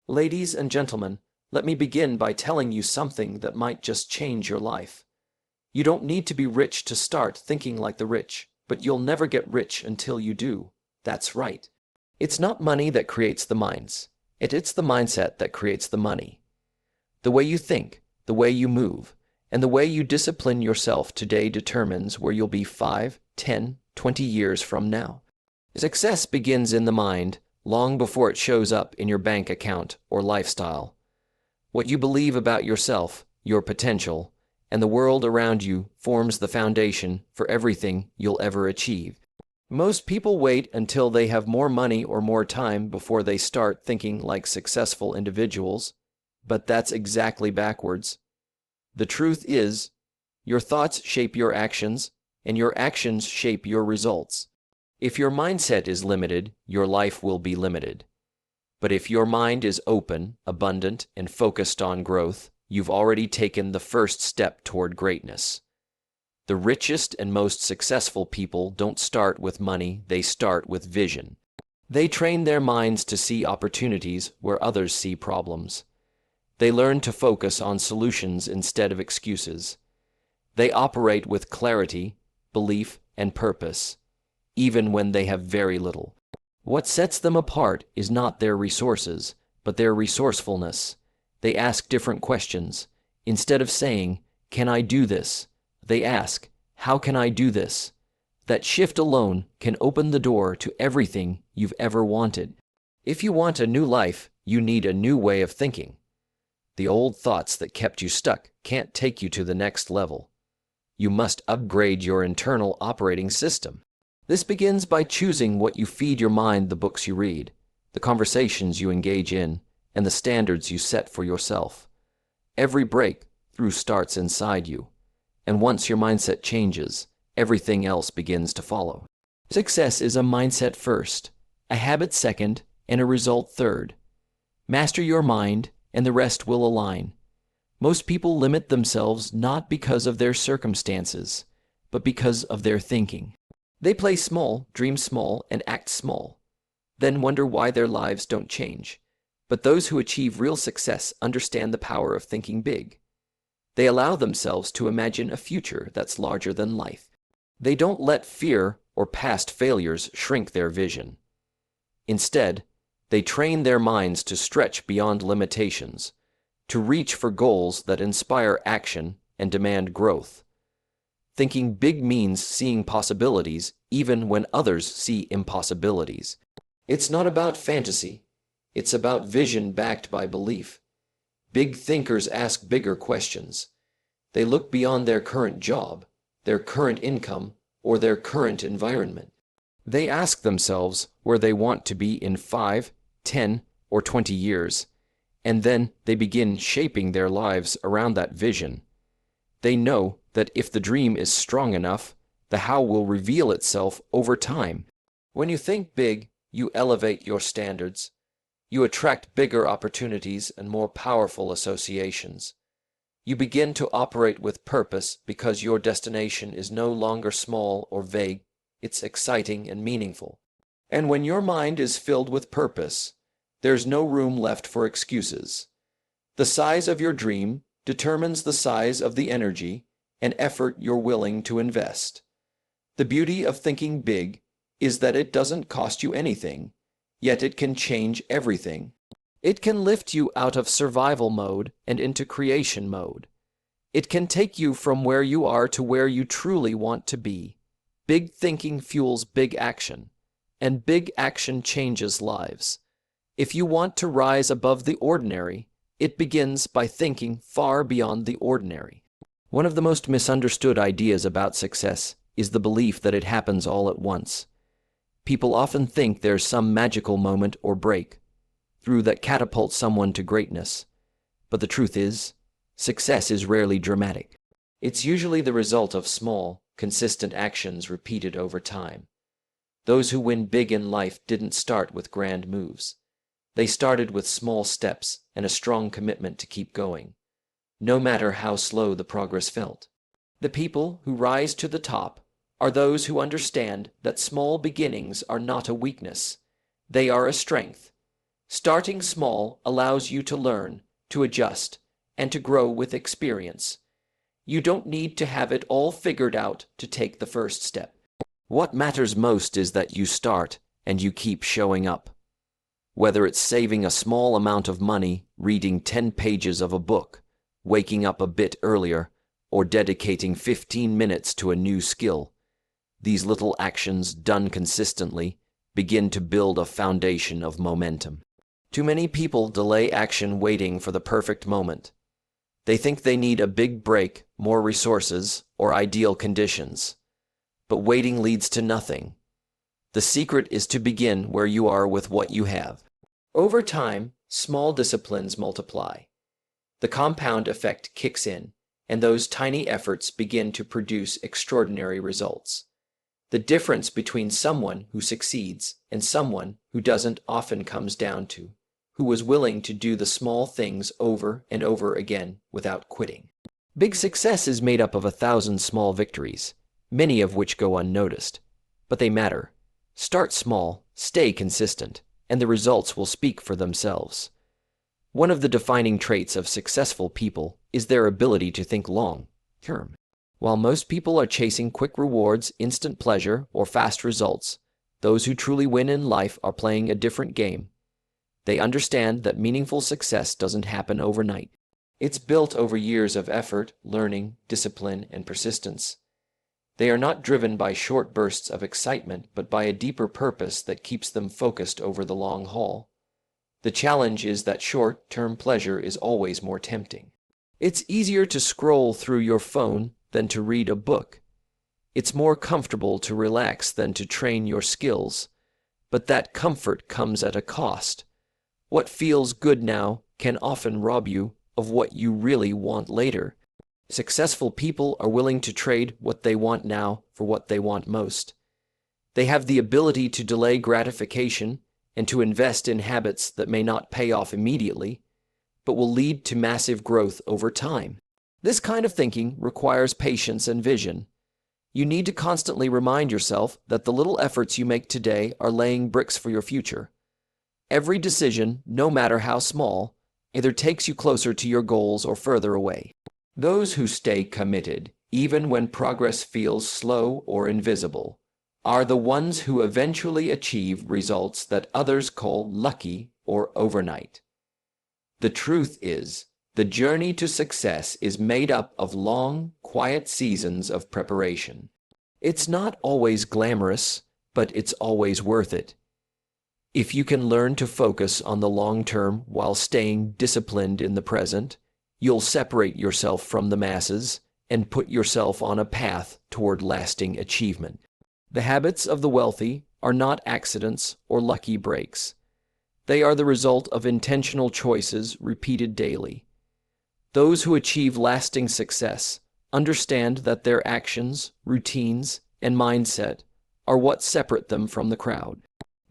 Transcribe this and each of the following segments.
Ladies and gentlemen, let me begin by telling you something that might just change your life. You don't need to be rich to start thinking like the rich, but you'll never get rich until you do. That's right. It's not money that creates the minds. It's the mindset that creates the money. The way you think, the way you move, and the way you discipline yourself today determines where you'll be 5, 10, 20 years from now. Success begins in the mind long before it shows up in your bank account or lifestyle. What you believe about yourself, your potential, and the world around you forms the foundation for everything you'll ever achieve. Most people wait until they have more money or more time before they start thinking like successful individuals, but that's exactly backwards. The truth is, your thoughts shape your actions, and your actions shape your results. If your mindset is limited, your life will be limited. But if your mind is open, abundant, and focused on growth, you've already taken the first step toward greatness. The richest and most successful people don't start with money, they start with vision. They train their minds to see opportunities where others see problems. They learn to focus on solutions instead of excuses. They operate with clarity, belief, and purpose, even when they have very little. What sets them apart is not their resources, but their resourcefulness. They ask different questions. Instead of saying, "Can I do this?" they ask, "How can I do this?" That shift alone can open the door to everything you've ever wanted. If you want a new life, you need a new way of thinking. The old thoughts that kept you stuck can't take you to the next level. You must upgrade your internal operating system. This begins by choosing what you feed your mind, the books you read, the conversations you engage in, and the standards you set for yourself. Every breakthrough starts inside you, and once your mindset changes, everything else begins to follow. Success is a mindset first, a habit second, and a result third. Master your mind, and the rest will align. Most people limit themselves not because of their circumstances, but because of their thinking. They play small, dream small, and act small, then wonder why their lives don't change. But those who achieve real success understand the power of thinking big. They allow themselves to imagine a future that's larger than life. They don't let fear or past failures shrink their vision. Instead, they train their minds to stretch beyond limitations, to reach for goals that inspire action and demand growth. Thinking big means seeing possibilities even when others see impossibilities. It's not about fantasy. It's about vision backed by belief. Big thinkers ask bigger questions. They look beyond their current job, their current income, or their current environment. They ask themselves where they want to be in 5, 10, or 20 years, and then they begin shaping their lives around that vision. They know that if the dream is strong enough, the how will reveal itself over time. When you think big, you elevate your standards. You attract bigger opportunities and more powerful associations. You begin to operate with purpose because your destination is no longer small or vague, it's exciting and meaningful. And when your mind is filled with purpose, there's no room left for excuses. The size of your dream determines the size of the energy and effort you're willing to invest. The beauty of thinking big is that it doesn't cost you anything, yet it can change everything. It can lift you out of survival mode and into creation mode. It can take you from where you are to where you truly want to be. Big thinking fuels big action, and big action changes lives. If you want to rise above the ordinary, it begins by thinking far beyond the ordinary. One of the most misunderstood ideas about success is the belief that it happens all at once. People often think there's some magical moment or breakthrough that catapults someone to greatness. But the truth is, success is rarely dramatic. It's usually the result of small, consistent actions repeated over time. Those who win big in life didn't start with grand moves. They started with small steps and a strong commitment to keep going, no matter how slow the progress felt. The people who rise to the top are those who understand that small beginnings are not a weakness. They are a strength. Starting small allows you to learn, to adjust, and to grow with experience. You don't need to have it all figured out to take the first step. What matters most is that you start and you keep showing up. Whether it's saving a small amount of money, reading 10 pages of a book, waking up a bit earlier, or dedicating 15 minutes to a new skill, these little actions done consistently begin to build a foundation of momentum. Too many people delay action waiting for the perfect moment. They think they need a big break, more resources, or ideal conditions. But waiting leads to nothing. The secret is to begin where you are with what you have. Over time, small disciplines multiply. The compound effect kicks in, and those tiny efforts begin to produce extraordinary results. The difference between someone who succeeds and someone who doesn't often comes down to who was willing to do the small things over and over again without quitting. Big success is made up of 1,000 small victories, many of which go unnoticed. But they matter. Start small, stay consistent, and the results will speak for themselves. One of the defining traits of successful people is their ability to think long term. While most people are chasing quick rewards, instant pleasure, or fast results, those who truly win in life are playing a different game. They understand that meaningful success doesn't happen overnight. It's built over years of effort, learning, discipline, and persistence. They are not driven by short bursts of excitement, but by a deeper purpose that keeps them focused over the long haul. The challenge is that short-term pleasure is always more tempting. It's easier to scroll through your phone than to read a book. It's more comfortable to relax than to train your skills. But that comfort comes at a cost. What feels good now can often rob you of what you really want later. Successful people are willing to trade what they want now for what they want most. They have the ability to delay gratification and to invest in habits that may not pay off immediately, but will lead to massive growth over time. This kind of thinking requires patience and vision. You need to constantly remind yourself that the little efforts you make today are laying bricks for your future. Every decision, no matter how small, either takes you closer to your goals or further away. Those who stay committed, even when progress feels slow or invisible, are the ones who eventually achieve results that others call lucky or overnight. The truth is, the journey to success is made up of long, quiet seasons of preparation. It's not always glamorous, but it's always worth it. If you can learn to focus on the long term while staying disciplined in the present, you'll separate yourself from the masses and put yourself on a path toward lasting achievement. The habits of the wealthy are not accidents or lucky breaks. They are the result of intentional choices repeated daily. Those who achieve lasting success understand that their actions, routines, and mindset are what separate them from the crowd.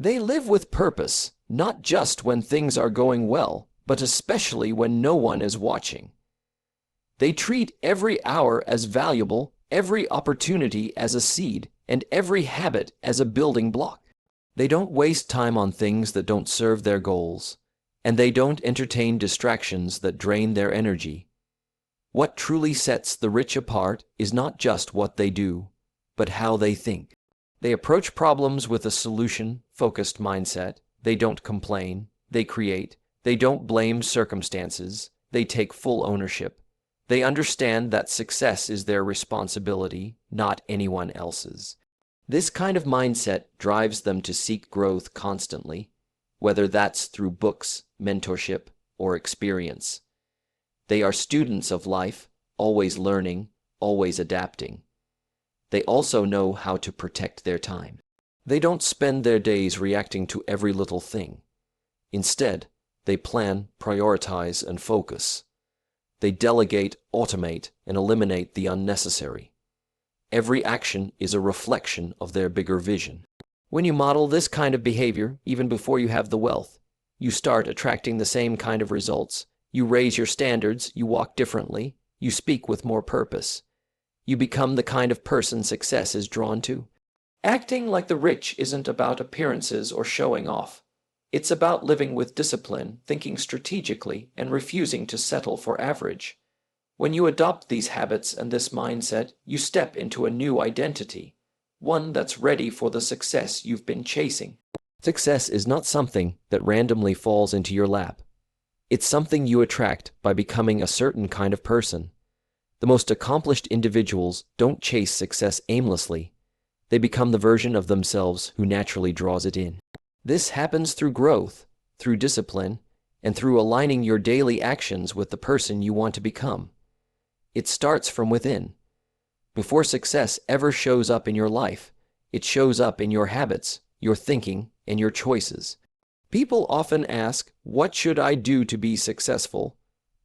They live with purpose, not just when things are going well, but especially when no one is watching. They treat every hour as valuable, every opportunity as a seed, and every habit as a building block. They don't waste time on things that don't serve their goals, and they don't entertain distractions that drain their energy. What truly sets the rich apart is not just what they do, but how they think. They approach problems with a solution-focused mindset. They don't complain. They create. They don't blame circumstances. They take full ownership. They understand that success is their responsibility, not anyone else's. This kind of mindset drives them to seek growth constantly, whether that's through books, mentorship, or experience. They are students of life, always learning, always adapting. They also know how to protect their time. They don't spend their days reacting to every little thing. Instead, they plan, prioritize, and focus. They delegate, automate, and eliminate the unnecessary. Every action is a reflection of their bigger vision. When you model this kind of behavior, even before you have the wealth, you start attracting the same kind of results. You raise your standards, you walk differently, you speak with more purpose. You become the kind of person success is drawn to. Acting like the rich isn't about appearances or showing off. It's about living with discipline, thinking strategically, and refusing to settle for average. When you adopt these habits and this mindset, you step into a new identity, one that's ready for the success you've been chasing. Success is not something that randomly falls into your lap. It's something you attract by becoming a certain kind of person. The most accomplished individuals don't chase success aimlessly. They become the version of themselves who naturally draws it in. This happens through growth, through discipline, and through aligning your daily actions with the person you want to become. It starts from within. Before success ever shows up in your life, it shows up in your habits, your thinking, and your choices. People often ask, what should I do to be successful?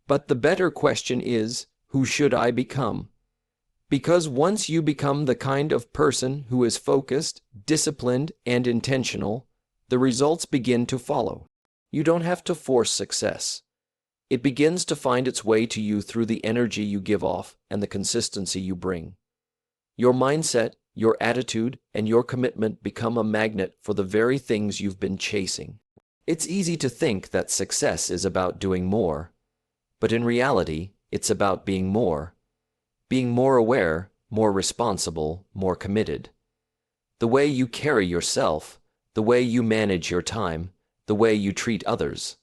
But the better question is, who should I become? Because once you become the kind of person who is focused, disciplined, and intentional, the results begin to follow. You don't have to force success. It begins to find its way to you through the energy you give off and the consistency you bring. Your mindset, your attitude, and your commitment become a magnet for the very things you've been chasing. It's easy to think that success is about doing more, but in reality, it's about being more aware, more responsible, more committed. The way you carry yourself, the way you manage your time, the way you treat others.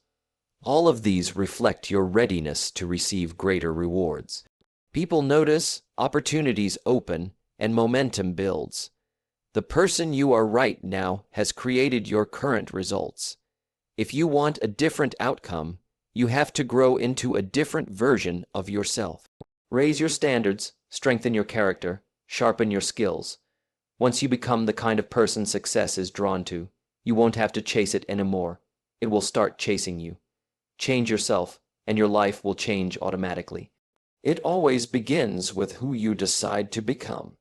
All of these reflect your readiness to receive greater rewards. People notice, opportunities open, and momentum builds. The person you are right now has created your current results. If you want a different outcome, you have to grow into a different version of yourself. Raise your standards, strengthen your character, sharpen your skills. Once you become the kind of person success is drawn to, you won't have to chase it anymore. It will start chasing you. Change yourself, and your life will change automatically. It always begins with who you decide to become.